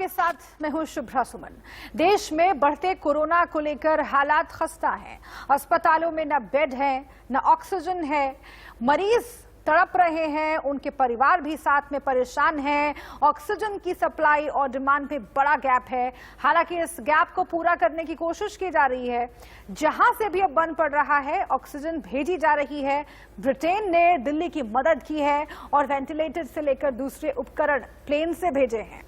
आपके साथ मैं हूं शुभ्रा सुमन। देश में बढ़ते कोरोना को लेकर हालात खस्ता हैं। अस्पतालों में न बेड है, न ऑक्सीजन है। मरीज तड़प रहे हैं, उनके परिवार भी साथ में परेशान हैं। ऑक्सीजन की सप्लाई और डिमांड में बड़ा गैप है। हालांकि इस गैप को पूरा करने की कोशिश की जा रही है। जहां से भी अब बन पड़ रहा है, ऑक्सीजन भेजी जा रही है। ब्रिटेन ने दिल्ली की मदद की है और वेंटिलेटर से लेकर दूसरे उपकरण प्लेन से भेजे हैं।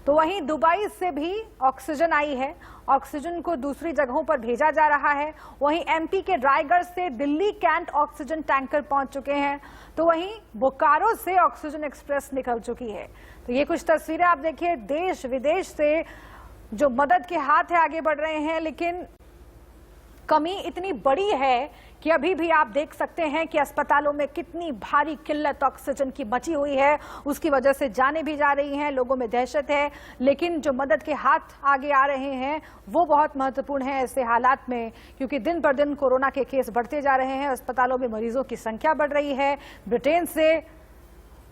तो वहीं दुबई से भी ऑक्सीजन आई है। ऑक्सीजन को दूसरी जगहों पर भेजा जा रहा है। वहीं एमपी के रायगढ़ से दिल्ली कैंट ऑक्सीजन टैंकर पहुंच चुके हैं। तो वहीं बोकारो से ऑक्सीजन एक्सप्रेस निकल चुकी है। तो ये कुछ तस्वीरें आप देखिए, देश विदेश से जो मदद के हाथ है आगे बढ़ रहे हैं, लेकिन कमी इतनी बड़ी है कि अभी भी आप देख सकते हैं कि अस्पतालों में कितनी भारी किल्लत ऑक्सीजन की मची हुई है। उसकी वजह से जानें भी जा रही हैं, लोगों में दहशत है। लेकिन जो मदद के हाथ आगे आ रहे हैं वो बहुत महत्वपूर्ण है ऐसे हालात में, क्योंकि दिन पर दिन कोरोना के केस बढ़ते जा रहे हैं। अस्पतालों में मरीजों की संख्या बढ़ रही है। ब्रिटेन से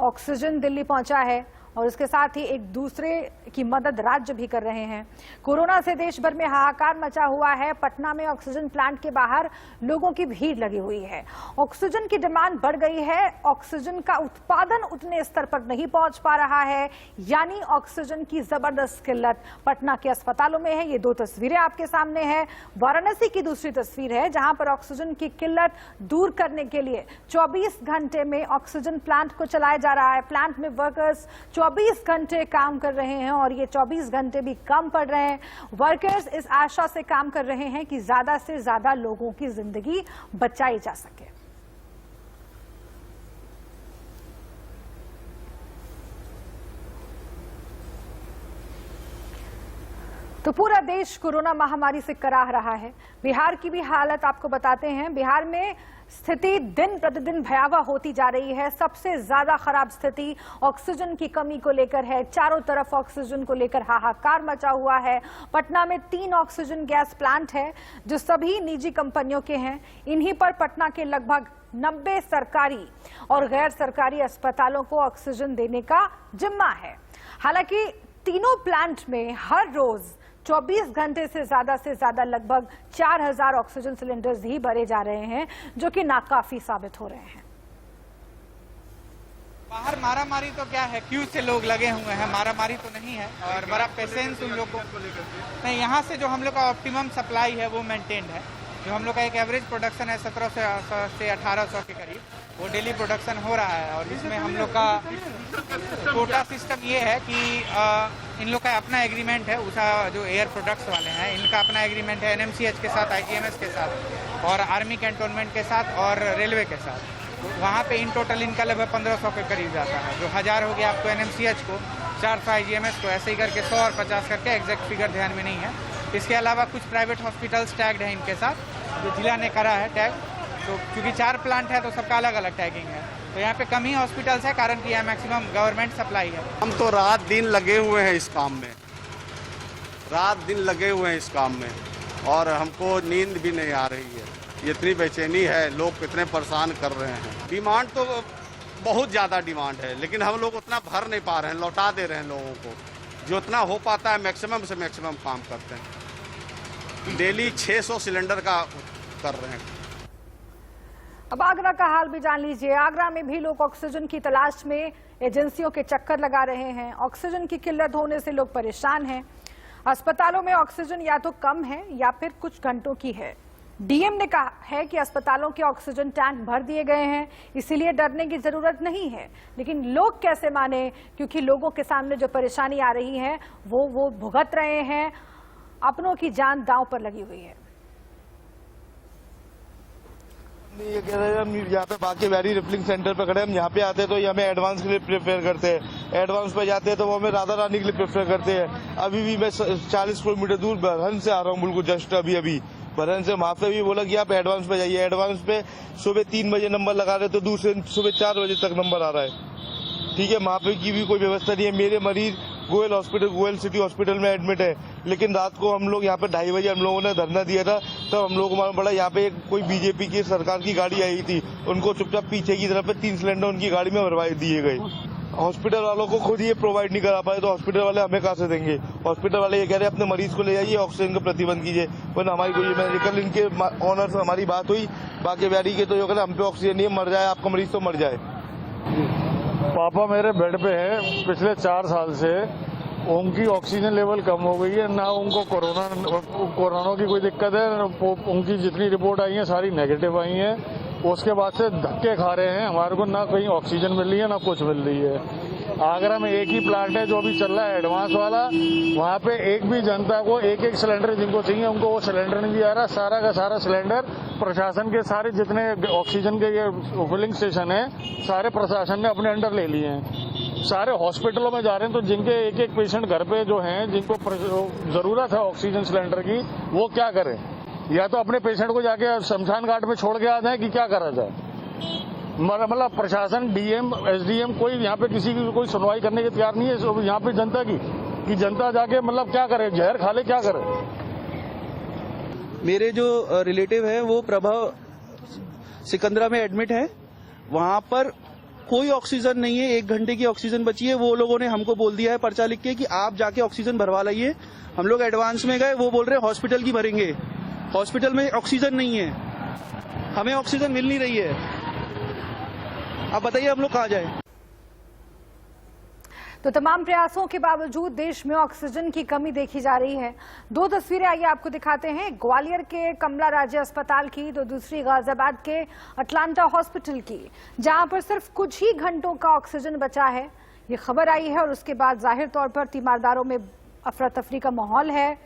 ऑक्सीजन दिल्ली पहुंचा है और इसके साथ ही एक दूसरे की मदद राज्य भी कर रहे हैं। कोरोना से देश भर में हाहाकार मचा हुआ है। पटना में ऑक्सीजन प्लांट के बाहर लोगों की भीड़ लगी हुई है। ऑक्सीजन की डिमांड बढ़ गई है। ऑक्सीजन का उत्पादन उतने स्तर पर नहीं पहुंच पा रहा है, यानी ऑक्सीजन की जबरदस्त किल्लत पटना के अस्पतालों में है। ये दो तस्वीरें आपके सामने है। वाराणसी की दूसरी तस्वीर है, जहां पर ऑक्सीजन की किल्लत दूर करने के लिए 24 घंटे में ऑक्सीजन प्लांट को चलाया जा रहा है। प्लांट में वर्कर्स 24 घंटे काम कर रहे हैं और ये 24 घंटे भी कम पड़ रहे हैं। वर्कर्स इस आशा से काम कर रहे हैं कि ज्यादा से ज्यादा लोगों की जिंदगी बचाई जा सके। तो पूरा देश कोरोना महामारी से कराह रहा है। बिहार की भी हालत आपको बताते हैं। बिहार में स्थिति दिन प्रतिदिन भयावह होती जा रही है। सबसे ज्यादा खराब स्थिति ऑक्सीजन की कमी को लेकर है। चारों तरफ ऑक्सीजन को लेकर हाहाकार मचा हुआ है। पटना में 3 ऑक्सीजन गैस प्लांट है जो सभी निजी कंपनियों के हैं। इन्हीं पर पटना के लगभग 90 सरकारी और गैर सरकारी अस्पतालों को ऑक्सीजन देने का जिम्मा है। हालांकि तीनों प्लांट में हर रोज 24 घंटे से ज्यादा लगभग 4000 ऑक्सीजन सिलेंडर्स ही भरे जा रहे हैं, जो कि नाकाफी साबित हो रहे हैं। बाहर मारामारी तो क्या है, क्यू से लोग लगे हुए हैं, मारामारी तो नहीं है और बड़ा पेशेंस उन लोग को नहीं। यहाँ से जो हम लोग का ऑप्टिमम सप्लाई है वो मेंटेन्ड है। जो हम लोग का एक एवरेज प्रोडक्शन है 1700 से 1800 के करीब, वो डेली प्रोडक्शन हो रहा है। और इसमें हम लोग का कोटा सिस्टम ये है कि इन लोग का अपना एग्रीमेंट है। उषा जो एयर प्रोडक्ट्स वाले हैं, इनका अपना एग्रीमेंट है एनएमसीएच के साथ, आईजीएमएस के साथ और आर्मी कैंटोनमेंट के साथ और रेलवे के साथ। वहाँ पे इन टोटल इनका लगभग 1500 के करीब जाता है। जो 1000 हो गया आपको एनएमसीएच को, 400 आईजीएमएस को, ऐसे ही करके 100 और 50 करके, एग्जैक्ट फिगर ध्यान में नहीं है। इसके अलावा कुछ प्राइवेट हॉस्पिटल्स टैग्ड हैं इनके साथ, जो जिला ने करा है टैग। तो क्योंकि 4 प्लांट है तो सबका अलग अलग टैगिंग है। तो यहाँ पे कम ही हॉस्पिटल्स है, कारण कि यहाँ मैक्सिमम गवर्नमेंट सप्लाई है। हम तो रात दिन लगे हुए हैं इस काम में, रात दिन लगे हुए हैं इस काम में और हमको नींद भी नहीं आ रही है। इतनी बेचैनी है, लोग कितने परेशान कर रहे हैं। डिमांड तो बहुत ज़्यादा डिमांड है, लेकिन हम लोग उतना भर नहीं पा रहे हैं, लौटा दे रहे हैं लोगों को। जो उतना हो पाता है मैक्सिमम से मैक्सिमम काम करते हैं। डेली 600 सिलेंडर का कर रहे हैं। अब आगरा का हाल भी जान लीजिए। आगरा में भी लोग ऑक्सीजन की तलाश में एजेंसियों के चक्कर लगा रहे हैं। ऑक्सीजन की किल्लत होने से लोग परेशान हैं। अस्पतालों में ऑक्सीजन या तो कम है या फिर कुछ घंटों की है। डीएम ने कहा है कि अस्पतालों के ऑक्सीजन टैंक भर दिए गए हैं, इसीलिए डरने की जरूरत नहीं है। लेकिन लोग कैसे माने, क्योंकि लोगों के सामने जो परेशानी आ रही है वो भुगत रहे हैं। अपनों की जान दांव पर लगी हुई है। ये कह रहे हैं हम यहाँ पे बाकी वैरी रिफिलिंग सेंटर पे खड़े। हम यहाँ पे आते हैं तो ये हमें एडवांस के लिए प्रेफर करते हैं। एडवांस पे जाते हैं तो वो हमें राधा रानी के लिए प्रेफर करते हैं। अभी भी मैं 40 किलोमीटर दूर बरहन से आ रहा हूँ, बिल्कुल जस्ट अभी बरहन से। वहाँ पे भी बोला कि आप एडवांस पे जाइए। एडवांस पे सुबह 3 बजे नंबर लगा रहे तो दूसरे सुबह 4 बजे तक नंबर आ रहा है। ठीक है, वहाँ पे की भी कोई व्यवस्था नहीं है। मेरे मरीज Goyal hospital, Goyal city hospital में एडमिट है, लेकिन रात को हम लोग यहाँ पे 2:30 बजे हम लोगों ने धरना दिया था। तब हम लोगों को मालूम पड़ा यहाँ पे कोई बीजेपी की सरकार की गाड़ी आई थी, उनको चुपचाप पीछे की तरफ 3 सिलेंडर उनकी गाड़ी में भरवा दिए गए। हॉस्पिटल वालों को खुद ये प्रोवाइड नहीं करा पाए तो हॉस्पिटल वाले हमें कहाँ से देंगे। हॉस्पिटल वाले ये कह रहे हैं अपने मरीज को ले जाइए, ऑक्सीजन का प्रतिबंध कीजिए, वरना हमारी कोई मेडिकल इनके ऑनर से हमारी बात हुई बाकी बैरी के, तो जो कहते हम पे ऑक्सीजन नहीं है, मर जाए आपका मरीज तो मर जाए। पापा मेरे बेड पे है पिछले 4 साल से, उनकी ऑक्सीजन लेवल कम हो गई है, ना उनको कोरोना की कोई दिक्कत है, उनकी जितनी रिपोर्ट आई है सारी नेगेटिव आई है। उसके बाद से धक्के खा रहे हैं, हमारे को ना कहीं ऑक्सीजन मिल रही है ना कुछ मिल रही है। आगरा में एक ही प्लांट है जो अभी चल रहा है एडवांस वाला, वहाँ पे एक भी जनता को एक सिलेंडर जिनको चाहिए उनको वो सिलेंडर नहीं दिया रहा। सारा का सारा सिलेंडर प्रशासन के सारे जितने ऑक्सीजन के ये फिलिंग स्टेशन है सारे प्रशासन ने अपने अंडर ले लिए हैं। सारे हॉस्पिटलों में जा रहे हैं, तो जिनके एक पेशेंट घर पे जो हैं जिनको जरूरत है ऑक्सीजन सिलेंडर की, वो क्या करें? या तो अपने पेशेंट को जाके शमशान घाट में छोड़ के आ जाए कि क्या करा जाए। मतलब प्रशासन, डीएम, एसडीएम कोई यहाँ पे किसी की कोई सुनवाई करने के तैयार नहीं है यहाँ पे जनता की, कि जनता जाके मतलब क्या करे, जहर खा ले क्या करे। मेरे जो रिलेटिव है वो प्रभा सिकंदरा में एडमिट है, वहाँ पर कोई ऑक्सीजन नहीं है, 1 घंटे की ऑक्सीजन बची है। वो लोगों ने हमको बोल दिया है पर्चा लिख के कि आप जाके ऑक्सीजन भरवा लाइए। हम लोग एडवांस में गए, वो बोल रहे हैं हॉस्पिटल की भरेंगे। हॉस्पिटल में ऑक्सीजन नहीं है, हमें ऑक्सीजन मिल नहीं रही है। अब बताइए हम लोग कहाँ जाए। तो तमाम प्रयासों के बावजूद देश में ऑक्सीजन की कमी देखी जा रही है। 2 तस्वीरें आइए आपको दिखाते हैं, ग्वालियर के कमला राज्य अस्पताल की, तो दूसरी गाजियाबाद के अटलांटा हॉस्पिटल की, जहां पर सिर्फ कुछ ही घंटों का ऑक्सीजन बचा है। ये खबर आई है और उसके बाद जाहिर तौर पर तीमारदारों में अफरा तफरी का माहौल है।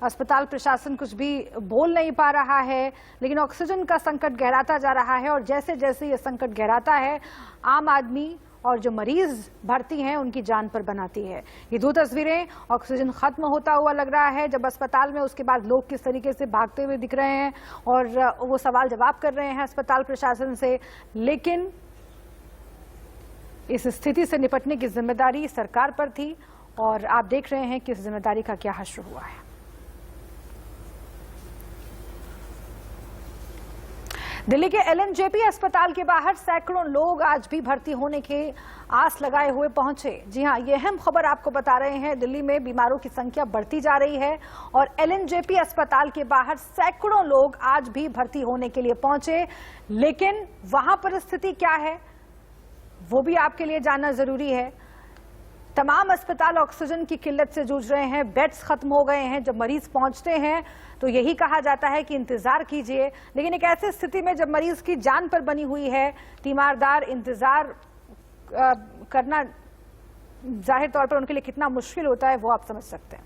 अस्पताल प्रशासन कुछ भी बोल नहीं पा रहा है, लेकिन ऑक्सीजन का संकट गहराता जा रहा है और जैसे जैसे ये संकट गहराता है, आम आदमी और जो मरीज भर्ती हैं उनकी जान पर बनाती है। ये 2 तस्वीरें, ऑक्सीजन खत्म होता हुआ लग रहा है जब अस्पताल में, उसके बाद लोग किस तरीके से भागते हुए दिख रहे हैं और वो सवाल जवाब कर रहे हैं अस्पताल प्रशासन से। लेकिन इस स्थिति से निपटने की जिम्मेदारी सरकार पर थी और आप देख रहे हैं कि इस जिम्मेदारी का क्या हश्र हुआ है। दिल्ली के एलएनजेपी अस्पताल के बाहर सैकड़ों लोग आज भी भर्ती होने के आस लगाए हुए पहुंचे। जी हां, ये अहम खबर आपको बता रहे हैं। दिल्ली में बीमारों की संख्या बढ़ती जा रही है और एलएनजेपी अस्पताल के बाहर सैकड़ों लोग आज भी भर्ती होने के लिए पहुंचे। लेकिन वहां पर स्थिति क्या है वो भी आपके लिए जानना जरूरी है। तमाम अस्पताल ऑक्सीजन की किल्लत से जूझ रहे हैं, बेड्स खत्म हो गए हैं। जब मरीज पहुंचते हैं तो यही कहा जाता है कि इंतजार कीजिए, लेकिन एक ऐसी स्थिति में जब मरीज की जान पर बनी हुई है, तीमारदार इंतजार करना जाहिर तौर पर उनके लिए कितना मुश्किल होता है वो आप समझ सकते हैं।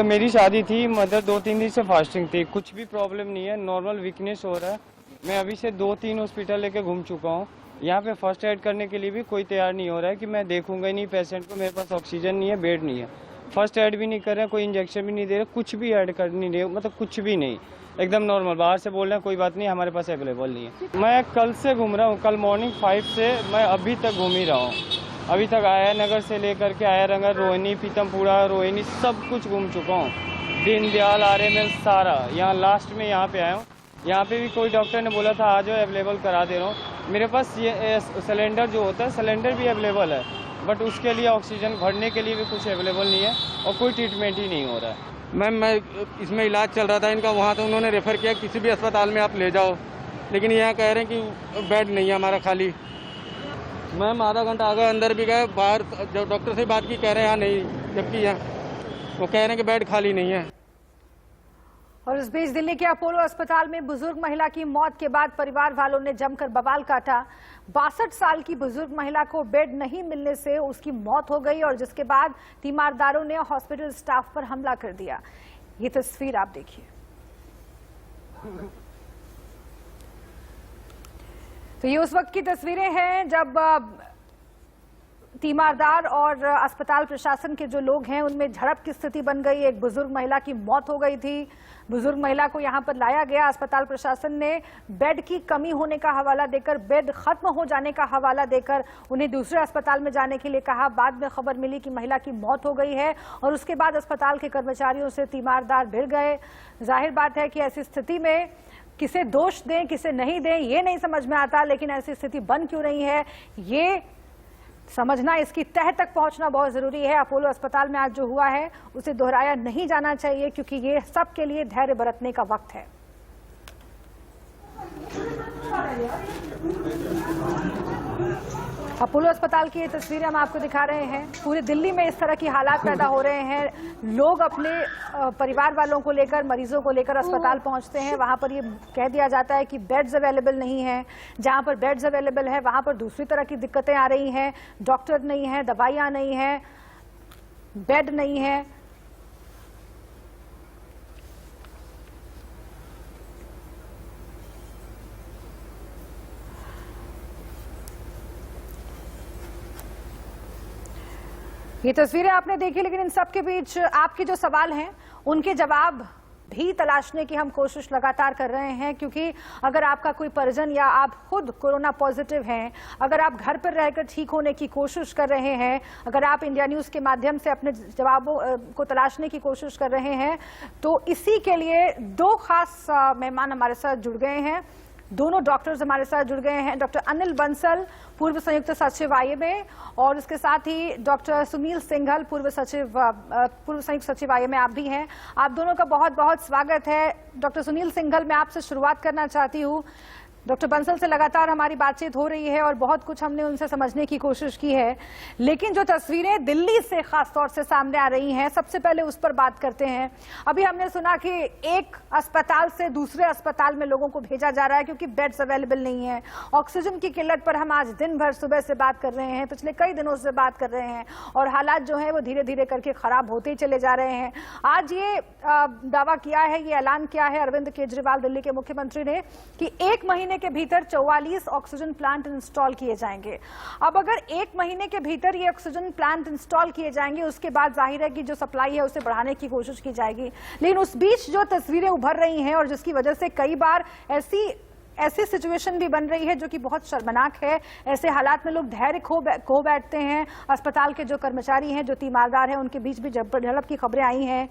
मेरी शादी थी, मदर 2-3 दिन से फास्टिंग थी, कुछ भी प्रॉब्लम नहीं है, नॉर्मल वीकनेस हो रहा है। मैं अभी से 2-3 हॉस्पिटल लेके घूम चुका हूँ। यहाँ पे फर्स्ट एड करने के लिए भी कोई तैयार नहीं हो रहा है कि मैं देखूंगा ही नहीं पेशेंट को, मेरे पास ऑक्सीजन नहीं है, बेड नहीं है। फर्स्ट एड भी नहीं कर रहे हैं, कोई इंजेक्शन भी नहीं दे रहे, कुछ भी ऐड कर नहीं रहे, मतलब कुछ भी नहीं, एकदम नॉर्मल। बाहर से बोल रहे हैं कोई बात नहीं, हमारे पास अवेलेबल नहीं है। मैं कल से घूम रहा हूँ, कल मॉर्निंग 5 से मैं अभी तक घूम ही रहा हूँ। अभी तक आया नगर से लेकर के आया नगर, रोहिणी, पीतमपुरा, रोहिणी सब कुछ घूम चुका हूँ। दीनदयाल, आर्यमन, सारा, यहाँ लास्ट में यहाँ पे आया हूँ। यहाँ पे भी कोई डॉक्टर ने बोला था आ जाओ, अवेलेबल करा दे रहा हूँ। मेरे पास ये सिलेंडर जो होता है, सिलेंडर भी अवेलेबल है, बट उसके लिए ऑक्सीजन भरने के लिए भी कुछ अवेलेबल नहीं है और कोई ट्रीटमेंट ही नहीं हो रहा है। मैम मैं इसमें इलाज चल रहा था इनका, वहाँ तो उन्होंने रेफ़र किया किसी भी अस्पताल में आप ले जाओ, लेकिन यहाँ कह रहे हैं कि बेड नहीं है हमारा खाली। मैम आधा घंटा आगे अंदर भी गए, बाहर जब डॉक्टर से बात की कह रहे हैं यहाँ नहीं, जबकि यहाँ वो कह रहे हैं कि बेड खाली नहीं है। और इस बीच दिल्ली के अपोलो अस्पताल में बुजुर्ग महिला की मौत के बाद परिवार वालों ने जमकर बवाल काटा। 62 साल की बुजुर्ग महिला को बेड नहीं मिलने से उसकी मौत हो गई और जिसके बाद तीमारदारों ने हॉस्पिटल स्टाफ पर हमला कर दिया। ये तस्वीर आप देखिए। तो ये उस वक्त की तस्वीरें हैं जब तीमारदार और अस्पताल प्रशासन के जो लोग हैं उनमें झड़प की स्थिति बन गई। एक बुजुर्ग महिला की मौत हो गई थी। बुजुर्ग महिला को यहां पर लाया गया। अस्पताल प्रशासन ने बेड की कमी होने का हवाला देकर, बेड खत्म हो जाने का हवाला देकर उन्हें दूसरे अस्पताल में जाने के लिए कहा। बाद में खबर मिली कि महिला की मौत हो गई है और उसके बाद अस्पताल के कर्मचारियों से तीमारदार भिड़ गए। जाहिर बात है कि ऐसी स्थिति में किसे दोष दें किसे नहीं दें ये नहीं समझ में आता, लेकिन ऐसी स्थिति बन क्यों रही है ये समझना, इसकी तह तक पहुंचना बहुत जरूरी है। अपोलो अस्पताल में आज जो हुआ है उसे दोहराया नहीं जाना चाहिए, क्योंकि ये सबके लिए धैर्य बरतने का वक्त है। अपोलो अस्पताल की ये तस्वीरें हम आपको दिखा रहे हैं। पूरे दिल्ली में इस तरह की हालात पैदा हो रहे हैं। लोग अपने परिवार वालों को लेकर, मरीजों को लेकर अस्पताल पहुंचते हैं। वहां पर ये कह दिया जाता है कि बेड्स अवेलेबल नहीं है। जहां पर बेड्स अवेलेबल है वहां पर दूसरी तरह की दिक्कतें आ रही हैं। डॉक्टर नहीं है, दवाइयां नहीं है, बेड नहीं है। ये तस्वीरें आपने देखी, लेकिन इन सब के बीच आपके जो सवाल हैं उनके जवाब भी तलाशने की हम कोशिश लगातार कर रहे हैं। क्योंकि अगर आपका कोई परिजन या आप खुद कोरोना पॉजिटिव हैं, अगर आप घर पर रहकर ठीक होने की कोशिश कर रहे हैं, अगर आप इंडिया न्यूज़ के माध्यम से अपने जवाबों को तलाशने की कोशिश कर रहे हैं, तो इसी के लिए दो खास मेहमान हमारे साथ जुड़ गए हैं। दोनों डॉक्टर्स हमारे साथ जुड़ गए हैं। डॉक्टर अनिल बंसल, पूर्व संयुक्त सचिव आईएमए, और इसके साथ ही डॉक्टर सुनील सिंघल, पूर्व संयुक्त सचिव आईएमए आप भी हैं। आप दोनों का बहुत बहुत स्वागत है। डॉक्टर सुनील सिंघल, मैं आपसे शुरुआत करना चाहती हूँ। डॉक्टर बंसल से लगातार हमारी बातचीत हो रही है और बहुत कुछ हमने उनसे समझने की कोशिश की है, लेकिन जो तस्वीरें दिल्ली से खास तौर से सामने आ रही हैं, सबसे पहले उस पर बात करते हैं। अभी हमने सुना कि एक अस्पताल से दूसरे अस्पताल में लोगों को भेजा जा रहा है क्योंकि बेड्स अवेलेबल नहीं है। ऑक्सीजन की किल्लत पर हम आज दिन भर सुबह से बात कर रहे हैं, पिछले कई दिनों से बात कर रहे हैं, और हालात जो है वो धीरे धीरे करके खराब होते ही चले जा रहे हैं। आज ये दावा किया है, ये ऐलान किया है अरविंद केजरीवाल, दिल्ली के मुख्यमंत्री ने, कि 1 महीने के भीतर 44 ऑक्सीजन प्लांट इंस्टॉल किए जाएंगे। अब अगर 1 महीने के भीतर ये ऑक्सीजन प्लांट इंस्टॉल किए जाएंगे, उसके बाद जाहिर है कि जो सप्लाई है उसे बढ़ाने की कोशिश की जाएगी। लेकिन उस बीच जो तस्वीरें उभर रही हैं और जिसकी वजह से कई बार ऐसी सिचुएशन भी बन रही है जो कि बहुत शर्मनाक है, ऐसे हालात में लोग धैर्य खो बैठते हैं। अस्पताल के जो कर्मचारी हैं, जो तीमारदार हैं, उनके बीच भी झड़प की खबरें आई हैं।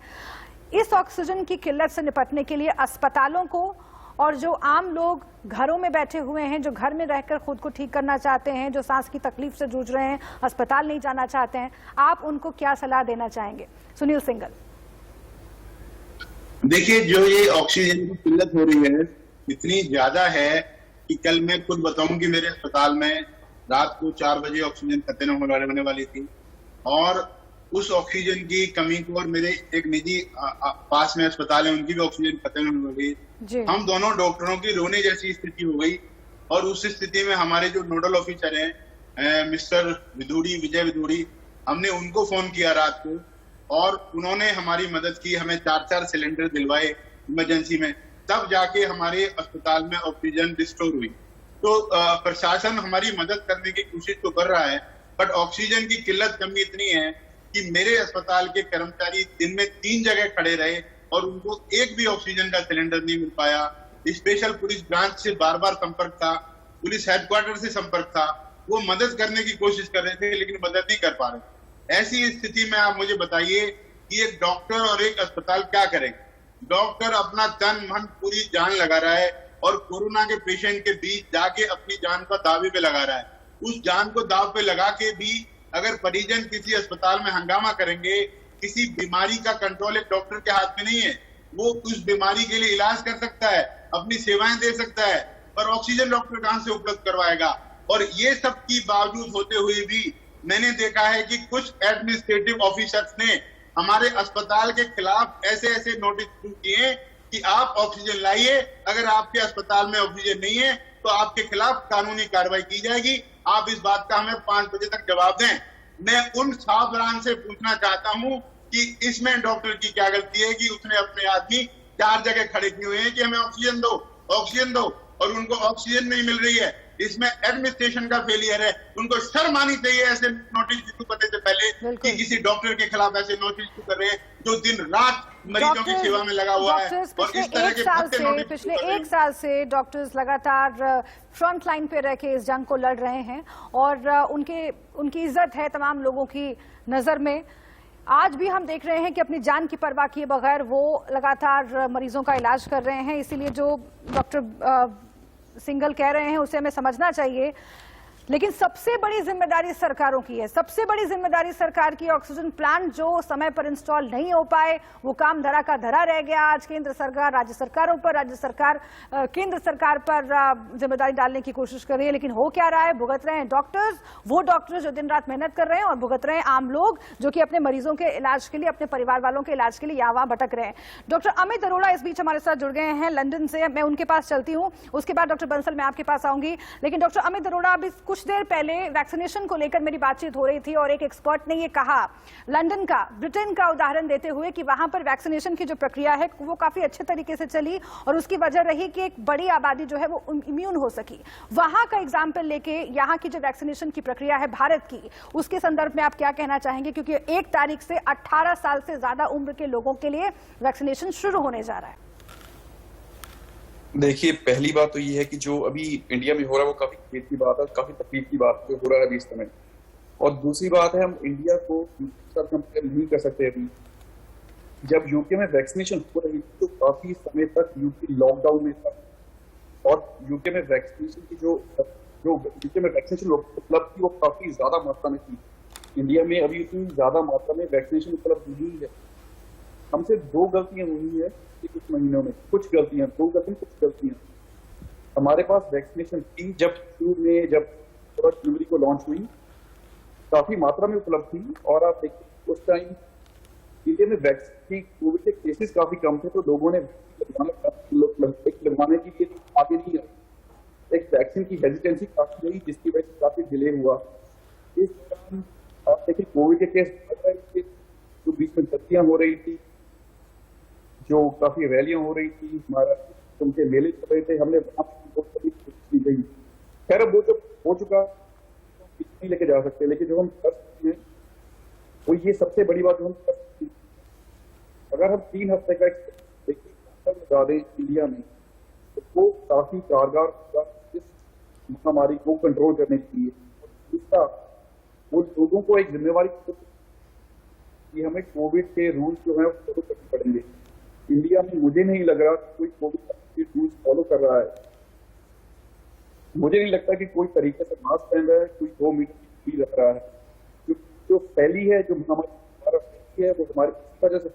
इस ऑक्सीजन की किल्लत से निपटने के लिए अस्पतालों को और जो आम लोग घरों में बैठे हुए हैं, जो घर में रहकर खुद को ठीक करना चाहते हैं, जो सांस की तकलीफ से जूझ रहे हैं, अस्पताल नहीं जाना चाहते हैं, आप उनको क्या सलाह देना चाहेंगे? सुनील सिंघल। देखिए, जो ये ऑक्सीजन की किल्लत हो रही है इतनी ज्यादा है कि कल मैं खुद बताऊं कि मेरे अस्पताल में रात को 4 बजे ऑक्सीजन खत्म होने वाली थी, और उस ऑक्सीजन की कमी को, और मेरे एक निजी पास में अस्पताल है उनकी भी ऑक्सीजन खत्म होने वाली, हम दोनों डॉक्टरों की रोने जैसी स्थिति हो गई। और उस स्थिति में हमारे जो नोडल ऑफिसर हैं मिस्टर विजय विदुड़ी, हमने उनको फोन किया रात को और उन्होंने हमारी मदद की, हमें 4 सिलेंडर दिलवाए इमरजेंसी में, तब जाके हमारे अस्पताल में ऑक्सीजन रिस्टोर हुई। तो प्रशासन हमारी मदद करने की कोशिश तो कर रहा है, बट ऑक्सीजन की किल्लत कमी इतनी है कि मेरे अस्पताल के कर्मचारी दिन में 3 जगह खड़े रहे और उनको एक भी ऑक्सीजन का सिलेंडर नहीं मिल पाया। स्पेशल पुलिस ब्रांच से बार संपर्क था, पुलिस हेडक्वार्टर से संपर्क था, वो मदद करने की कोशिश कर रहे थे लेकिन मदद नहीं कर पा रहे। ऐसी स्थिति में आप मुझे बताइए कि एक डॉक्टर और एक अस्पताल क्या करें? डॉक्टर अपना तन मन पूरी जान लगा रहा है और कोरोना के पेशेंट के बीच जाके अपनी जान को दावे पे लगा रहा है। उस जान को दाव पे लगा के भी अगर परिजन किसी अस्पताल में हंगामा करेंगे, किसी बीमारी का कंट्रोल एक डॉक्टर के हाथ में नहीं है। वो उस बीमारी के लिए इलाज कर सकता है, अपनी सेवाएं दे सकता है, पर ऑक्सीजन डॉक्टर कहां से उपलब्ध करवाएगा? और ये सब की बावजूद होते हुए भी मैंने देखा है कि कुछ एडमिनिस्ट्रेटिव ऑफिसर्स ने हमारे अस्पताल के खिलाफ ऐसे नोटिस किए कि आप ऑक्सीजन लाइए, अगर आपके अस्पताल में ऑक्सीजन नहीं है तो आपके खिलाफ कानूनी कार्रवाई की जाएगी। आप इस बात का हमें 5 बजे तक जवाब दें। मैं उन साहबरान से पूछना चाहता हूं कि इसमें डॉक्टर की क्या गलती है कि उसने अपने आदमी 4 जगह खड़े किए हुए हैं कि हमें ऑक्सीजन दो, और उनको ऑक्सीजन नहीं मिल रही है। इसमें एडमिनिस्ट्रेशन का फेलियर है। उनको शर्म आनी चाहिए ऐसे नोटिस इशू करने से पहले कि किसी डॉक्टर के खिलाफ ऐसे नोटिस इशू कर रहे हैं जो दिन रात मरीजों की सेवा में लगा हुआ है। और इस तरह के पिछले एक साल से डॉक्टर्स लगातार फ्रंट लाइन पे रह के इस जंग को लड़ रहे हैं और उनकी इज्जत है तमाम लोगों की नजर में। आज भी हम देख रहे हैं कि अपनी जान की परवाह किए बगैर वो लगातार मरीजों का इलाज कर रहे हैं। इसीलिए जो डॉक्टर सिंघल कह रहे हैं उसे हमें समझना चाहिए। लेकिन सबसे बड़ी जिम्मेदारी सरकारों की है, सबसे बड़ी जिम्मेदारी सरकार की। ऑक्सीजन प्लांट जो समय पर इंस्टॉल नहीं हो पाए, वो काम धरा का धरा रह गया। आज केंद्र सरकार राज्य सरकारों पर, राज्य सरकार केंद्र सरकार पर जिम्मेदारी डालने की कोशिश कर रही है। लेकिन हो क्या रहा है? भुगत रहे हैं डॉक्टर्स, वो डॉक्टर्स जो दिन रात मेहनत कर रहे हैं, और भुगत रहे हैं आम लोग जो कि अपने मरीजों के इलाज के लिए, अपने परिवार वालों के इलाज के लिए यहाँ वहां भटक रहे हैं। डॉक्टर अमित अरोड़ा इस बीच हमारे साथ जुड़ गए हैं लंदन से। मैं उनके पास चलती हूँ, उसके बाद डॉक्टर बंसल मैं आपके पास आऊंगी। लेकिन डॉक्टर अमित अरोड़ा, अभी कुछ देर पहले वैक्सीनेशन को लेकर मेरी बातचीत हो रही थी और एक एक्सपर्ट ने ये कहा, लंदन का, ब्रिटेन का उदाहरण देते हुए, कि वहां पर वैक्सीनेशन की जो प्रक्रिया है वो काफी अच्छे तरीके से चली और उसकी वजह रही कि एक बड़ी आबादी जो है वो इम्यून हो सकी। वहां का एग्जाम्पल लेके यहाँ की जो वैक्सीनेशन की प्रक्रिया है भारत की, उसके संदर्भ में आप क्या कहना चाहेंगे? क्योंकि 1 तारीख से 18 साल से ज्यादा उम्र के लोगों के लिए वैक्सीनेशन शुरू होने जा रहा है। देखिए, पहली बात तो ये है कि जो अभी इंडिया में हो रहा है वो काफी खेद की बात है, काफी तकलीफ की बात हो रहा है अभी इस समय। और दूसरी बात है, हम इंडिया को साथ कंपेयर नहीं कर सकते। अभी जब यूके में वैक्सीनेशन हो रही थी तो काफी समय तक यूके लॉकडाउन में था और यूके में वैक्सीनेशन की जो यूके में वैक्सीनेशन उपलब्ध थी वो काफी ज्यादा मात्रा में थी। इंडिया में अभी इतनी ज्यादा मात्रा में वैक्सीनेशन उपलब्ध नहीं है। हमसे 2 गलतियां हुई है कुछ महीनों में, कुछ गलतियां, 2 गलतियां। हमारे पास वैक्सीनेशन थी जब शुरू में, जब 16 जनवरी को लॉन्च हुई, काफी मात्रा में उपलब्ध थी। और आप देखिए उस टाइम इंडिया में वैक्सीन, कोविड के केसेस काफी कम थे, तो लोगों ने लगवाने की लिए आगे नहीं आए। एक वैक्सीन की हेजिटेंसी काफी रही जिसकी वजह से काफी डिले हुआ। इस दौरान आप देखिए कोविड के केस जो बीच में गलतियां हो रही थी, जो काफी रैलियां हो रही थी, हमारा उनके मेले चल रहे थे, हमने वहां कोशिश की गई। खैर वो तो हो चुका, नहीं लेके जा सकते। लेकिन जो हम कर सकते हैं वो ये सबसे बड़ी बात जो हम कर सकते हैं, अगर हम 3 हफ्ते का लगा दें इंडिया में तो वो काफी कारगर होगा इस महामारी को कंट्रोल करने के लिए। दूसरा, वो लोगों को एक जिम्मेवारी कि हमें कोविड के रूल्स जो है फॉलो करने पड़ेंगे। इंडिया में मुझे नहीं लग रहा कि कोई कोविड के रूल्स फॉलो कर रहा है। मुझे नहीं लगता कि कोई तरीके से मास्क पहन रहा है, कोई 2 मीटर भी रख रहा है। जो फैली है, जो हमारी है, वो हमारी वजह से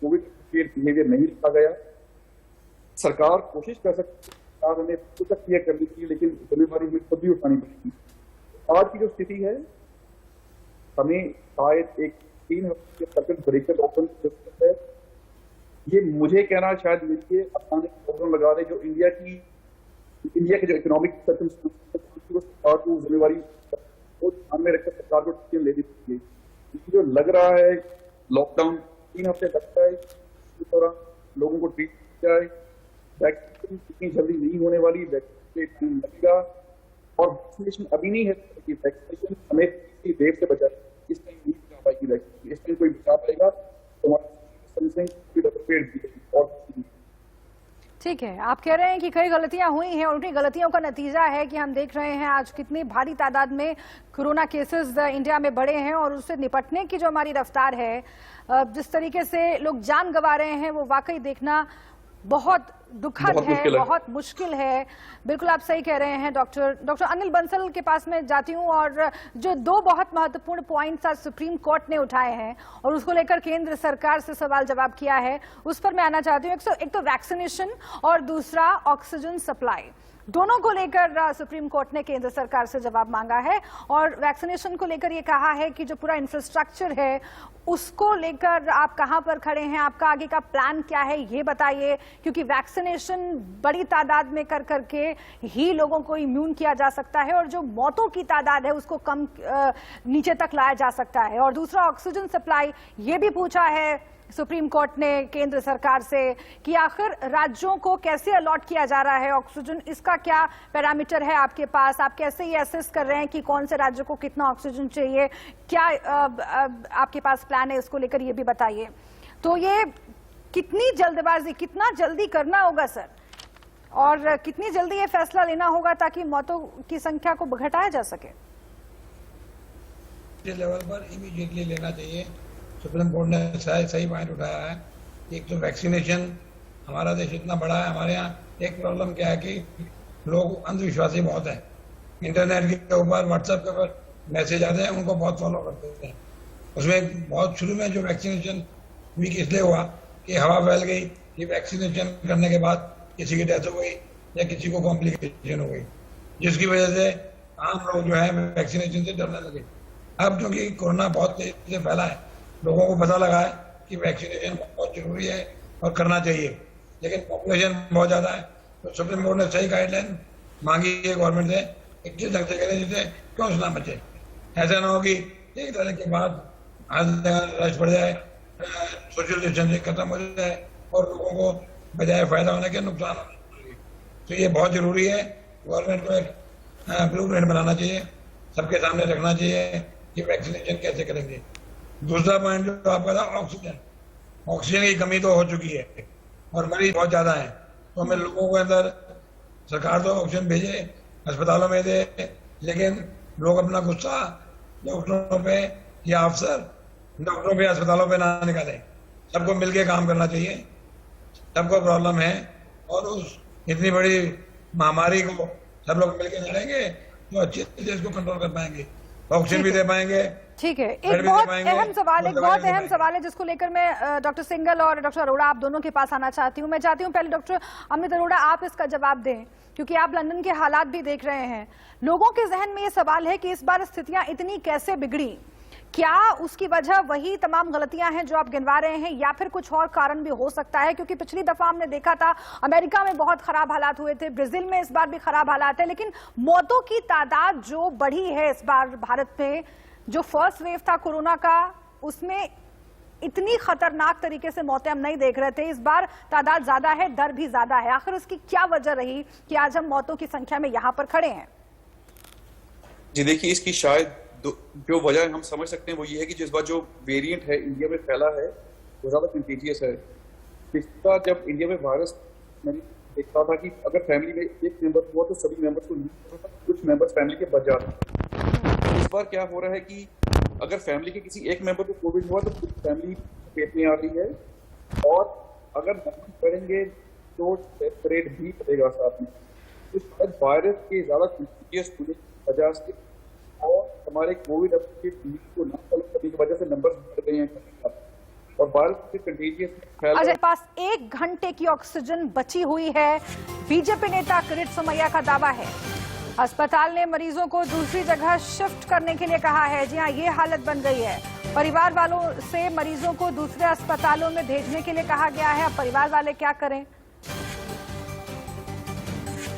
कोविड के बिहेवियर नहीं रखा गया। सरकार कोशिश कर सकती है, सरकार हमें खुद तक क्लियर करनी चाहिए, लेकिन जिम्मेवारी हमें खुद भी उठानी पड़ेगी। आज की जो स्थिति है, हमें शायद एक 3 हफ्ते के सर्किट ब्रेकर ओपन है। ये मुझे कहना शायद मिलके अचानक प्रॉब्लम लगा दे जो इंडिया के जो इकोनॉमिक सरकार को जिम्मेवारी को ध्यान में रखकर सरकार को डिसीजन लेनी चाहिए। जो लग रहा है लॉकडाउन 3 हफ्ते लगता है, इस दौरान लोगों को ट्रीट किया जाए। वैक्सीन इतनी जल्दी नहीं होने वाली, वैक्सीन टाइम लगेगा और वैक्सीनेशन अभी नहीं है कि वैक्सीनेशन हमें इतनी देर से बचाए। इस टाइम नहीं बचा पाएगी वैक्सीन, इस टाइम कोई बचा पाएगा तो ठीक है। आप कह रहे हैं कि कई गलतियां हुई हैं और उन्हीं गलतियों का नतीजा है कि हम देख रहे हैं आज कितनी भारी तादाद में कोरोना केसेस इंडिया में बढ़े हैं और उससे निपटने की जो हमारी रफ्तार है, जिस तरीके से लोग जान गंवा रहे हैं, वो वाकई देखना बहुत दुखद है, बहुत मुश्किल है। बिल्कुल आप सही कह रहे हैं डॉक्टर अनिल बंसल के पास मैं जाती हूं और जो 2 बहुत महत्वपूर्ण पॉइंट्स आज सुप्रीम कोर्ट ने उठाए हैं और उसको लेकर केंद्र सरकार से सवाल जवाब किया है, उस पर मैं आना चाहती हूँ। एक तो वैक्सीनेशन और दूसरा ऑक्सीजन सप्लाई, दोनों को लेकर सुप्रीम कोर्ट ने केंद्र सरकार से जवाब मांगा है और वैक्सीनेशन को लेकर ये कहा है कि जो पूरा इंफ्रास्ट्रक्चर है उसको लेकर आप कहां पर खड़े हैं, आपका आगे का प्लान क्या है, ये बताइए। क्योंकि वैक्सीन वैक्सीनेशन बड़ी तादाद में कर करके ही लोगों को इम्यून किया जा सकता है और जो मौतों की तादाद है उसको कम नीचे तक लाया जा सकता है। और दूसरा, ऑक्सीजन सप्लाई, ये भी पूछा है सुप्रीम कोर्ट ने केंद्र सरकार से कि आखिर राज्यों को कैसे अलॉट किया जा रहा है ऑक्सीजन, इसका क्या पैरामीटर है आपके पास? आप कैसे ये असेस कर रहे हैं कि कौन से राज्य को कितना ऑक्सीजन चाहिए? क्या आपके पास प्लान है इसको लेकर, ये भी बताइए। तो ये कितनी जल्दबाजी, कितना जल्दी करना होगा सर, और कितनी जल्दी ये फैसला लेना होगा ताकि मौतों की संख्या को घटाया जा सके? लेवल पर इमीडिएटली लेना चाहिए। सुप्रीम कोर्ट ने सही पॉइंट उठाया है। एक तो वैक्सीनेशन, हमारा देश इतना बड़ा है, हमारे यहाँ एक प्रॉब्लम क्या है कि लोग अंधविश्वासी बहुत है। इंटरनेट के ऊपर, व्हाट्सएप के ऊपर मैसेज आते हैं, उनको बहुत फॉलो करते हैं। उसमें बहुत शुरू में जो वैक्सीनेशन वीक इसलिए हुआ कि हवा फैल गई कि वैक्सीनेशन करने के बाद किसी की डेथ हो गई या किसी को कॉम्प्लिकेशन हो गई, जिसकी वजह से आम लोग जो है वैक्सीनेशन से डरने लगे। अब क्योंकि कोरोना बहुत तेजी से फैला है, लोगों को पता लगा है कि वैक्सीनेशन बहुत जरूरी है और करना चाहिए, लेकिन पॉपुलेशन बहुत ज़्यादा है। तो सुप्रीम कोर्ट ने सही गाइडलाइन मांगी है गवर्नमेंट से, 21 ढंग से करें जिससे क्यों ना बचे। ऐसा ना हो कि एक तरह के बाद रश बढ़ जाए, सोशल डिस्टेंसिंग खत्म हो जाए और लोगों को बजाय फायदा होने के नुकसान होने। तो ये बहुत जरूरी है। गवर्नमेंट को एक ब्लूप्रिंट बनाना चाहिए, सबके सामने रखना चाहिए कि वैक्सीनेशन कैसे करेंगे। दूसरा पॉइंट जो आपका था, ऑक्सीजन। ऑक्सीजन की कमी तो हो चुकी है और मरीज बहुत ज्यादा है, तो हमें लोगों को अंदर, सरकार तो ऑक्सीजन भेजे, अस्पतालों में दे, लेकिन लोग अपना गुस्सा डॉक्टरों पे या अफसर डॉक्टरों पे, अस्पतालों पे ना निकालें। सबको मिलके काम करना चाहिए, सबको प्रॉब्लम है और उस इतनी बड़ी महामारी को सब लोग मिलके लड़ेंगे तो अच्छे से इसको कंट्रोल कर पाएंगे, ऑक्सीजन भी दे पाएंगे। ठीक है, एक बहुत अहम सवाल है जिसको लेकर मैं डॉक्टर सिंगल और डॉक्टर अरोड़ा आप दोनों के पास आना चाहती हूँ। मैं चाहती हूँ पहले डॉक्टर अमित अरोड़ा आप इसका जवाब दें, क्योंकि आप लंदन के हालात भी देख रहे हैं। लोगों के जहन में ये सवाल है कि इस बार स्थितियां इतनी कैसे बिगड़ी? क्या उसकी वजह वही तमाम गलतियां हैं जो आप गिनवा रहे हैं, या फिर कुछ और कारण भी हो सकता है? क्योंकि पिछली दफा हमने देखा था अमेरिका में बहुत खराब हालात हुए थे, ब्राजील में इस बार भी खराब हालात है, लेकिन मौतों की तादाद जो बढ़ी है इस बार भारत में, जो फर्स्ट वेव था कोरोना का, उसमें इतनी खतरनाक तरीके से मौतें हम नहीं देख रहे थे। इस बार तादाद ज्यादा है, दर भी ज्यादा है। आखिर उसकी क्या वजह रही कि आज हम मौतों की संख्या में यहां पर खड़े हैं? जी देखिए, इसकी शायद जो वजह हम समझ सकते हैं वो ये है कि जिस बार जो वेरिएंट है इंडिया में फैला है वो ज्यादा कंटेजियस है। पिछला जब इंडिया में वायरस, मैंने देखा था कि अगर फैमिली में एक मेंबर हुआ तो सभी मेंबर्स को कुछ मेंबर्स फैमिली के बच जाते। इस बार क्या हो रहा है कि अगर फैमिली के किसी एक मेंबर को कोविड हुआ तो पूरी फैमिली पेट में आ रही है, और अगर नंबर बढ़ेंगे तो डेथ रेट भी बढ़ेगा साथ में। तो वायरस के ज्यादा कंटेजियस होने की वजह से और हमारे कोविड को ना फॉलो करने की वजह से नंबर बढ़ गए हैं और वायरस के कंटेजियस फैल रहा है। पास 1 घंटे की ऑक्सीजन बची हुई है। बीजेपी नेता किरीट सोमैया का दावा है अस्पताल ने मरीजों को दूसरी जगह शिफ्ट करने के लिए कहा है। जी हाँ, ये हालत बन गई है। परिवार वालों से मरीजों को दूसरे अस्पतालों में भेजने के लिए कहा गया है। अब परिवार वाले क्या करें?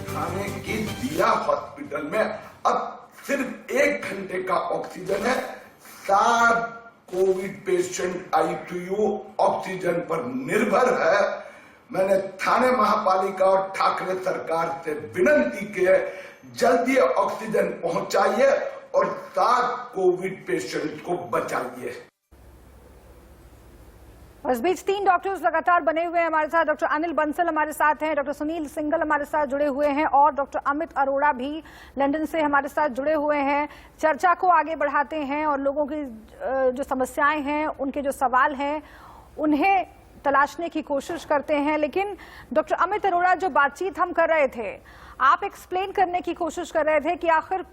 खाने की दिया हॉस्पिटल में अब सिर्फ 1 घंटे का ऑक्सीजन है। 7 कोविड पेशेंट आईसीयू ऑक्सीजन पर निर्भर है। मैंने थाने महापालिका और ठाकरे सरकार से विनती की है, जल्दी ऑक्सीजन पहुंचाइए और 7 कोविड पेशेंट को बचाइए। इस बीच 3 डॉक्टर्स लगातार बने हुए हैं हमारे साथ। डॉक्टर अनिल बंसल हमारे साथ हैं, डॉक्टर सुनील सिंगल हमारे साथ जुड़े हुए हैं और डॉक्टर अमित अरोड़ा भी लंदन से हमारे साथ जुड़े हुए हैं। चर्चा को आगे बढ़ाते हैं और लोगों की जो समस्याएं हैं, उनके जो सवाल हैं, उन्हें तलाशने की कोशिश करते हैं। लेकिन डॉक्टर अमित अरोड़ा, जो बातचीत हम कर रहे थे, आप एक्सप्लेन करने की कोशिश कर रहे थे कि आखिर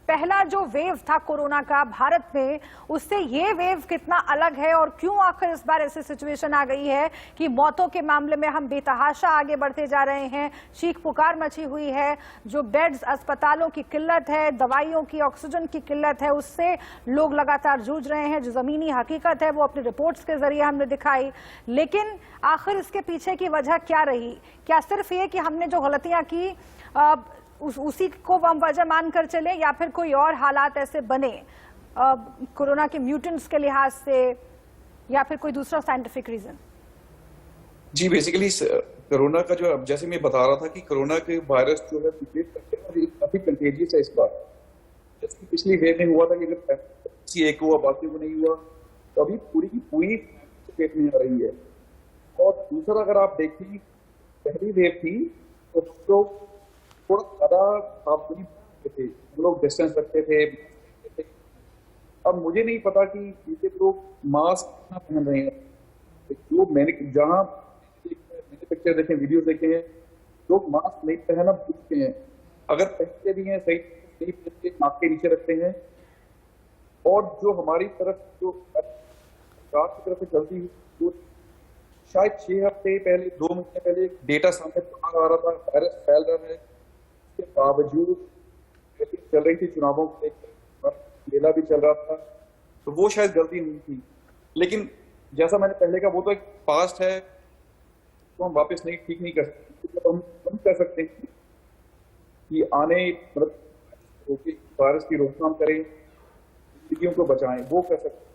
पहला जो वेव था कोरोना का भारत में, उससे ये वेव कितना अलग है और क्यों आखिर इस बार ऐसी सिचुएशन आ गई है कि मौतों के मामले में हम बेतहाशा आगे बढ़ते जा रहे हैं, चीख पुकार मची हुई है, जो बेड्स अस्पतालों की किल्लत है, दवाइयों की, ऑक्सीजन की किल्लत है, उससे लोग लगातार जूझ रहे हैं। जो जमीनी हकीकत है वो अपनी रिपोर्ट्स के जरिए हमने दिखाई, लेकिन आखिर इसके पीछे की वजह क्या रही? क्या सिर्फ ये कि हमने जो गलतियां की उसी को हम वजह मानकर चले, या फिर कोई और हालात ऐसे बने कोरोना के म्यूटेंट्स के लिहाज से, या फिर कोई दूसरा साइंटिफिक रीजन? जी, बेसिकली कोरोना का जो, अब जैसे मैं बता रहा था कि कोरोना के वायरस जो है काफी कंटेजियस है इस बार। जैसे पिछली वेव में हुआ था कि अगर किसी एक हुआ बाकी को नहीं हुआ, तो अभी पूरी की पूरी पेट में आ रही है। और दूसरा, अगर आप देखें, पहली वेव थी तो थोड़ा ज्यादा आप थे, लोग डिस्टेंस रखते थे। अब मुझे नहीं पता कि ये लोग मास्क कितना पहन रहे हैं। जो मैंने जहाँ पिक्चर देखे, वीडियो देखे हैं, लोग मास्क नहीं पहनना भूलते हैं। अगर पहनते भी हैं सही नहीं पहनते, नाक के नीचे रखते हैं। और जो हमारी तरफ जो सरकार की तरफ से चलती है, तो शायद 6 हफ्ते पहले, 2 महीने पहले डेटा सामने आ रहा था, वायरस फैल रहा है। के बावजूद चल रही थी, चुनावों को लेकर मेला भी चल रहा था, तो वो शायद गलती नहीं थी। लेकिन जैसा मैंने पहले कहा, वो तो एक पास्ट है, तो हम वापस नहीं ठीक नहीं कर सकते। तो हम कर सकते हैं कि आने मतलब वायरस की रोकथाम करें, जिंदगियों को बचाएं, वो कर सकते हैं।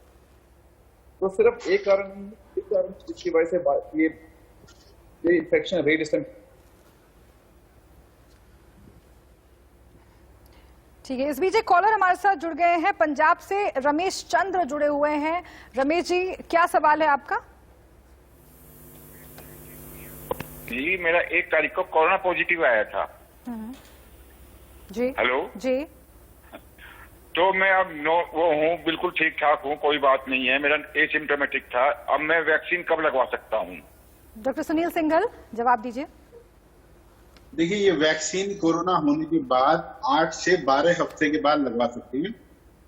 तो सिर्फ एक कारण नहीं, एक कारण जिसकी वजह से ये इन्फेक्शन रेजिस्टेंट। ठीक है, इस बीच एक कॉलर हमारे साथ जुड़ गए हैं पंजाब से, रमेश चंद्र जुड़े हुए हैं। रमेश जी, क्या सवाल है आपका? जी, मेरा 1 तारीख को कोरोना पॉजिटिव आया था। जी। हेलो जी। तो मैं अब वो हूँ, बिल्कुल ठीक ठाक हूँ, कोई बात नहीं है, मेरा एसिम्प्टोमेटिक था। अब मैं वैक्सीन कब लगवा सकता हूँ? डॉक्टर सुनील सिंघल, जवाब दीजिए। देखिए, ये वैक्सीन कोरोना होने के बाद 8 से 12 हफ्ते के बाद लगवा सकते हैं,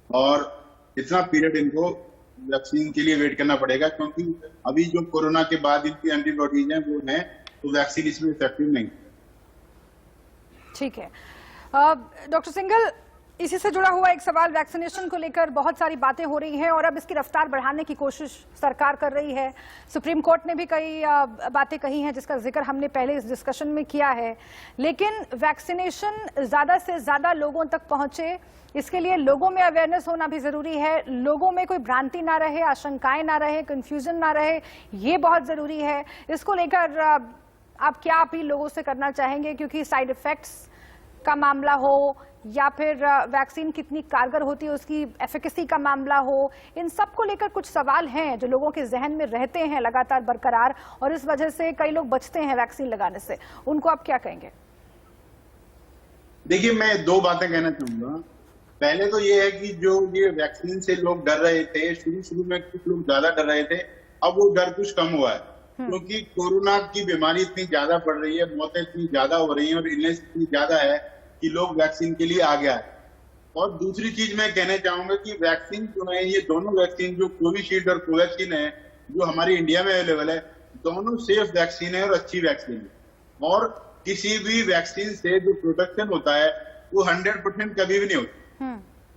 और इतना पीरियड इनको वैक्सीन के लिए वेट करना पड़ेगा, क्योंकि अभी जो कोरोना के बाद इनकी एंटीबॉडीज हैं वो हैं, तो वैक्सीन इसमें इफेक्टिव नहीं। ठीक है डॉक्टर सिंघल, इसी से जुड़ा हुआ एक सवाल, वैक्सीनेशन को लेकर बहुत सारी बातें हो रही हैं और अब इसकी रफ्तार बढ़ाने की कोशिश सरकार कर रही है। सुप्रीम कोर्ट ने भी कई बातें कही हैं जिसका जिक्र हमने पहले इस डिस्कशन में किया है, लेकिन वैक्सीनेशन ज्यादा से ज्यादा लोगों तक पहुंचे, इसके लिए लोगों में अवेयरनेस होना भी जरूरी है, लोगों में कोई भ्रांति ना रहे, आशंकाएं ना रहे, कंफ्यूजन ना रहे, ये बहुत जरूरी है। इसको लेकर आप क्या अपील लोगों से करना चाहेंगे, क्योंकि साइड इफेक्ट्स का मामला हो या फिर वैक्सीन कितनी कारगर होती है उसकी एफिकेसी का मामला हो, इन सब को लेकर कुछ सवाल हैं जो लोगों के जहन में रहते हैं लगातार बरकरार, और इस वजह से कई लोग बचते हैं वैक्सीन लगाने से, उनको आप क्या कहेंगे? देखिए, मैं 2 बातें कहना चाहूंगा। पहले तो ये है कि जो ये वैक्सीन से लोग डर रहे थे, शुरू में कुछ लोग ज्यादा डर रहे थे, अब वो डर कुछ कम हुआ है, क्योंकि कोरोना की बीमारी इतनी ज्यादा बढ़ रही है, मौतें इतनी ज्यादा हो रही हैं और इलनेस इतनी ज्यादा है कि लोग वैक्सीन के लिए आ गया है। और दूसरी चीज मैं कहना चाहूंगा कि वैक्सीन जो है, ये दोनों वैक्सीन जो कोविशील्ड और कोवैक्सीन है, जो हमारी इंडिया में अवेलेबल है, दोनों सेफ वैक्सीन है और अच्छी वैक्सीन है। और किसी भी वैक्सीन से जो प्रोटेक्शन होता है वो 100% कभी भी नहीं होता।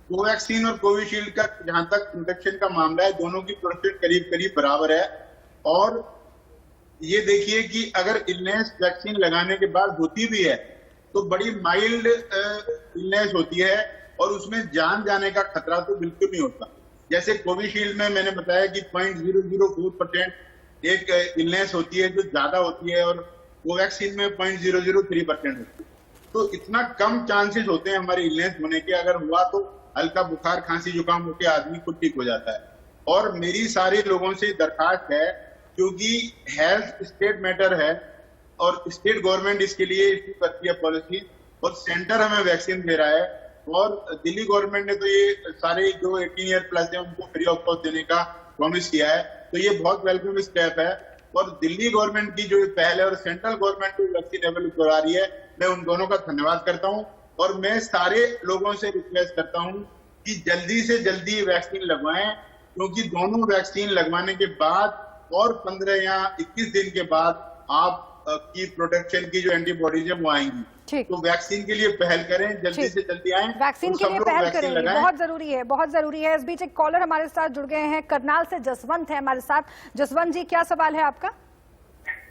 कोवैक्सीन और कोविशील्ड का जहां तक प्रोटेक्शन का मामला है, दोनों की प्रोटेक्शन करीब करीब बराबर है। और ये देखिए कि अगर इलनेस वैक्सीन लगाने के बाद होती भी है तो बड़ी माइल्ड इलनेस होती है और उसमें जान जाने का खतरा तो बिल्कुल नहीं होता। जैसे कोविशील्ड में मैंने बताया कि 0.004% एक इलनेस होती है जो ज्यादा होती है, और कोवैक्सीन में 0.003% होती है। तो इतना कम चांसेस होते हैं हमारे इलनेस होने के, अगर हुआ तो हल्का बुखार खांसी जुकाम होकर आदमी खुद ठीक हो जाता है। और मेरी सारे लोगों से दरखास्त है, क्योंकि हेल्थ स्टेट मैटर है और स्टेट गवर्नमेंट इसके लिए इश्यू करती है पॉलिसी, और सेंटर हमें वैक्सीन दे रहा है। और दिल्ली गवर्नमेंट ने तो ये सारे जो 18 ईयर प्लस है उनको फ्री ऑफ कॉस्ट देने का प्रॉमिस किया है, तो ये बहुत वेलकम स्टेप है। और दिल्ली गवर्नमेंट की जो पहल है और सेंट्रल गवर्नमेंट जो वैक्सीन अवेलेबल करा रही है, मैं उन दोनों का धन्यवाद करता हूँ। और मैं सारे लोगों से रिक्वेस्ट करता हूं कि जल्दी से जल्दी वैक्सीन लगवाएं, क्योंकि दोनों वैक्सीन लगवाने के बाद और 15 या 21 दिन के बाद आप की प्रोटेक्शन की जो एंटीबॉडीज है वो आएंगी। तो वैक्सीन के लिए पहल करें, जल्दी से जल्दी आएं, वैक्सीन के लिए पहल करें, बहुत जरूरी है, बहुत जरूरी है। इस बीच एक कॉलर हमारे साथ जुड़ गए हैं, करनाल से जसवंत है हमारे साथ। जसवंत जी, क्या सवाल है आपका?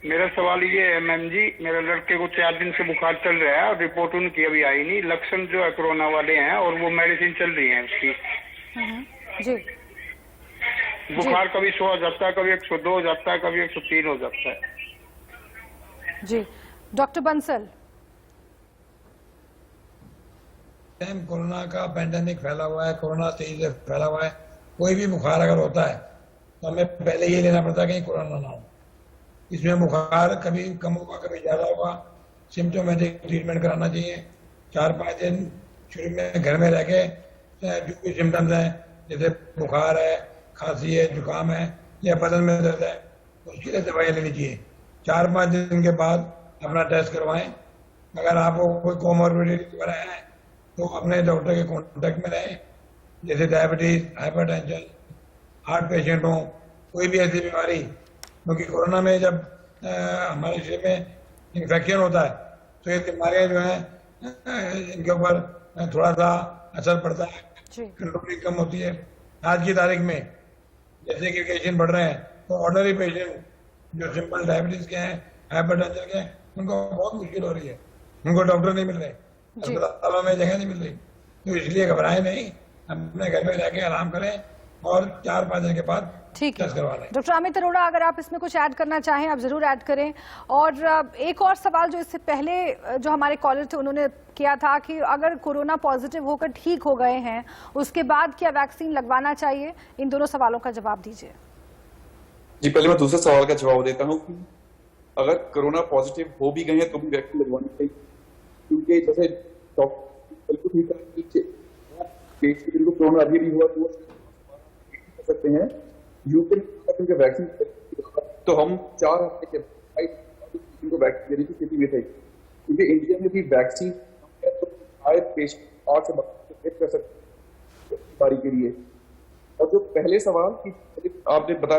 मेरा सवाल ये है मैम जी, मेरे लड़के को 4 दिन से बुखार चल रहा है और रिपोर्ट उनकी अभी आई नहीं। लक्षण जो है कोरोना वाले हैं और वो मेडिसिन चल रही है उसकी। जी। बुखार कभी 100 हो जाता है, कभी 102 हो जाता है, कभी 103 हो जाता है। जी, डॉक्टर बंसल। कोरोना का पैंडेमिक फैला हुआ है, कोरोना तेजी से फैला हुआ है। कोई भी बुखार अगर होता है तो हमें पहले ये लेना पड़ता है कहीं कोरोना ना हो। इसमें बुखार कभी कम होगा, कभी ज्यादा होगा। सिम्टोमेटिक ट्रीटमेंट कराना चाहिए। 4-5 दिन शुरू में घर में रह के जो भी सिम्टम्स हैं, जैसे बुखार है, खांसी है, जुकाम है या बदन में दर्द है, उसके लिए दवाइयाँ लेनी चाहिए। 4-5 दिन के बाद अपना टेस्ट करवाएं। अगर आपको कोई कोमोर्बिडिटी वगैरह है तो अपने डॉक्टर के कांटेक्ट में रहें, जैसे डायबिटीज, हाइपरटेंशन, हार्ट पेशेंट हो, कोई भी ऐसी बीमारी। क्योंकि कोरोना में जब हमारे शरीर में इन्फेक्शन होता है तो ये बीमारियां जो हैं इनके ऊपर थोड़ा सा असर पड़ता है, कंट्रोलिंग कम होती है। आज की तारीख में जैसे कि केसेस बढ़ रहे हैं तो ऑर्डिनरी पेशेंट जो सिंपल डायबिटीज के हैं, हाइपरटेंशन के हैं, उनको बहुत मुश्किल हो रही है। उनको डॉक्टर नहीं मिल रहे, अस्पतालों में जगह नहीं मिल रही। तो इसलिए घबराएं नहीं, अपने घर में रह के आराम करें और 4-5 दिन के बाद ठीक है। डॉक्टर अमित अरोड़ा, अगर आप इसमें कुछ ऐड करना चाहें आप जरूर ऐड करें। और एक और सवाल जो इससे पहले जो हमारे कॉलर थे उन्होंने किया था कि अगर कोरोना पॉजिटिव होकर ठीक हो गए हैं उसके बाद क्या वैक्सीन लगवाना चाहिए? इन दोनों सवालों का जवाब दीजिए। जी, पहले मैं दूसरे सवाल का जवाब देता हूँ कि अगर कोरोना पॉजिटिव हो भी गए हैं तो भी वैक्सीन लगवानी चाहिए, क्योंकि जैसे डॉक्टर कोरोना अभी भी हुआ तो कर सकते हैं। यूके में वैक्सीन तो हम 4 हफ्ते के को वैक्सीन देने की स्थिति में थे, क्योंकि इंडिया में भी वैक्सीन तो शायद पेशेंट 8 से 12 कर सकते बारी के लिए। और जो पहले सवाल कि आपने बता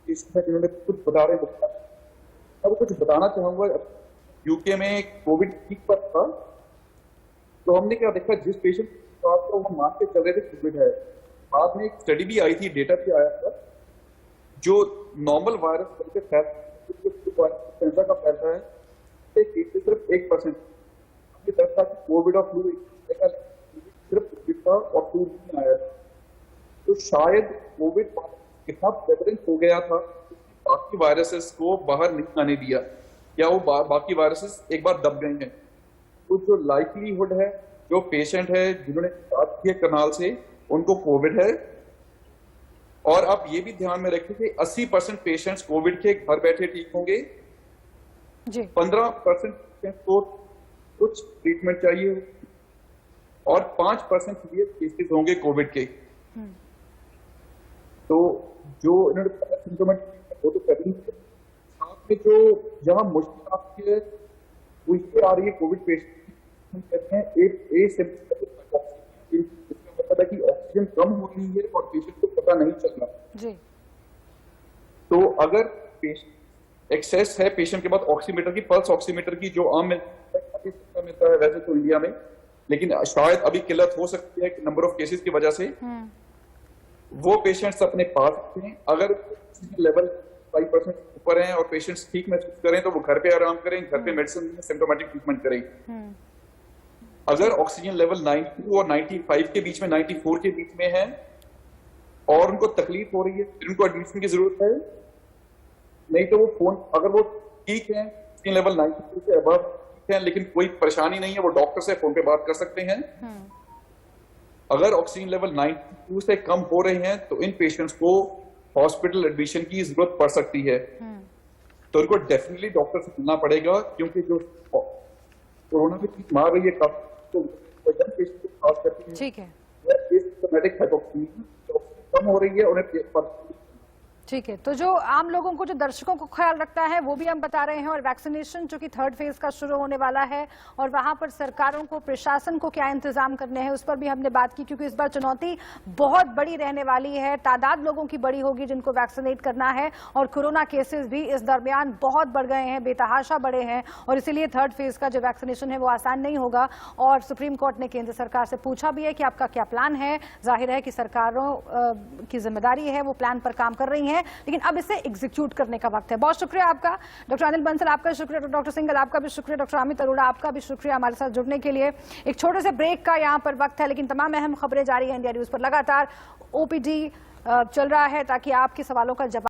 जिन्होंने कुछ बता रहे हैं, अब कुछ बताना चाहूंगा। यूके में कोविड पीक पर था तो हमने क्या देखा, जिस पेशेंट को हम मान के चल रहे थे कोविड है, बाद में एक स्टडी भी आई थी, डेटा भी आया था, जो नॉर्मल वायरस का फैलता है सिर्फ 1%। कोविड और फ्लू सिर्फ और फ्लू नहीं आया था। तो शायद कोविड इतना प्रेवलेंट हो गया था बाकी वायरसेस को बाहर नहीं आने दिया, या वो बाकी वायरसेस एक बार दब गए हैं। तो जो लाइवलीहुड है, जो पेशेंट है जिन्होंने बात की है करनाल से, उनको कोविड है। और आप ये भी ध्यान में रखें कि 80% पेशेंट्स कोविड के घर बैठे ठीक होंगे, 15% पेशेंट्स को कुछ ट्रीटमेंट चाहिए और 5% सीरियस केसेस होंगे कोविड के। तो जो इन्होंने सिम्टोमेटिक वो तो कभी साथ में जो जहां मुश्किल आती है वो इससे आ रही है कोविड पेशेंट, हम कहते हैं एसिम्प्टोमेटिक ऑक्सीजन, जिसका मतलब है कि ऑक्सीजन कम हो रही है और पेशेंट को पता नहीं चल रहा जी। तो अगर पेशेंट एक्सेस है पेशेंट के पास ऑक्सीमीटर की, पल्स ऑक्सीमीटर की जो आम मिलता है वैसे तो इंडिया में, लेकिन शायद अभी किल्लत हो सकती है नंबर ऑफ केसेस की वजह से, वो पेशेंट्स अपने पास रखें। अगर लेवल 5% ऊपर हैं और पेशेंट्स ठीक महसूस करें तो वो घर पे आराम करें, घर पे मेडिसिन सिम्टोमेटिक ट्रीटमेंट करें। अगर ऑक्सीजन लेवल 92 और 95 के बीच में, 94 के बीच में है और उनको तकलीफ हो रही है, फिर उनको एडमिशन की जरूरत है। नहीं तो वो फोन, अगर वो ठीक है ऑक्सीजन लेवल 92 से अबव ठीक है लेकिन कोई परेशानी नहीं है, वो डॉक्टर से फोन पे बात कर सकते हैं। अगर ऑक्सीजन लेवल 92 से कम हो रहे हैं तो इन पेशेंट्स को हॉस्पिटल एडमिशन की जरूरत पड़ सकती है। तो उनको डेफिनेटली डॉक्टर से मिलना पड़ेगा, क्योंकि जो कोरोना में ठीक मार रही है काफी, तो पेशेंट को खास करके ठीक है, एसिम्प्टोमेटिक हाइपोक्सीमिया कम हो रही है, उन्हें ठीक है, तो जो आम लोगों को, जो दर्शकों को ख्याल रखता है वो भी हम बता रहे हैं, और वैक्सीनेशन जो कि थर्ड फेज का शुरू होने वाला है और वहां पर सरकारों को, प्रशासन को क्या इंतजाम करने हैं उस पर भी हमने बात की, क्योंकि इस बार चुनौती बहुत बड़ी रहने वाली है। तादाद लोगों की बड़ी होगी जिनको वैक्सीनेट करना है, और कोरोना केसेस भी इस दरमियान बहुत बढ़ गए हैं, बेतहाशा बढ़े हैं, और इसीलिए थर्ड फेज का जो वैक्सीनेशन है वो आसान नहीं होगा। और सुप्रीम कोर्ट ने केंद्र सरकार से पूछा भी है कि आपका क्या प्लान है। जाहिर है कि सरकारों की जिम्मेदारी है, वो प्लान पर काम कर रही है, लेकिन अब इसे एग्जीक्यूट करने का वक्त है। बहुत शुक्रिया आपका डॉक्टर अनिल बंसल, आपका शुक्रिया डॉक्टर सिंघल, आपका भी शुक्रिया डॉक्टर अमित अरोड़ा, आपका भी शुक्रिया हमारे साथ जुड़ने के लिए। एक छोटे से ब्रेक का यहाँ पर वक्त है, लेकिन तमाम अहम खबरें जारी हैं इंडिया न्यूज पर। लगातार ओपीडी चल रहा है ताकि आपके सवालों का जवाब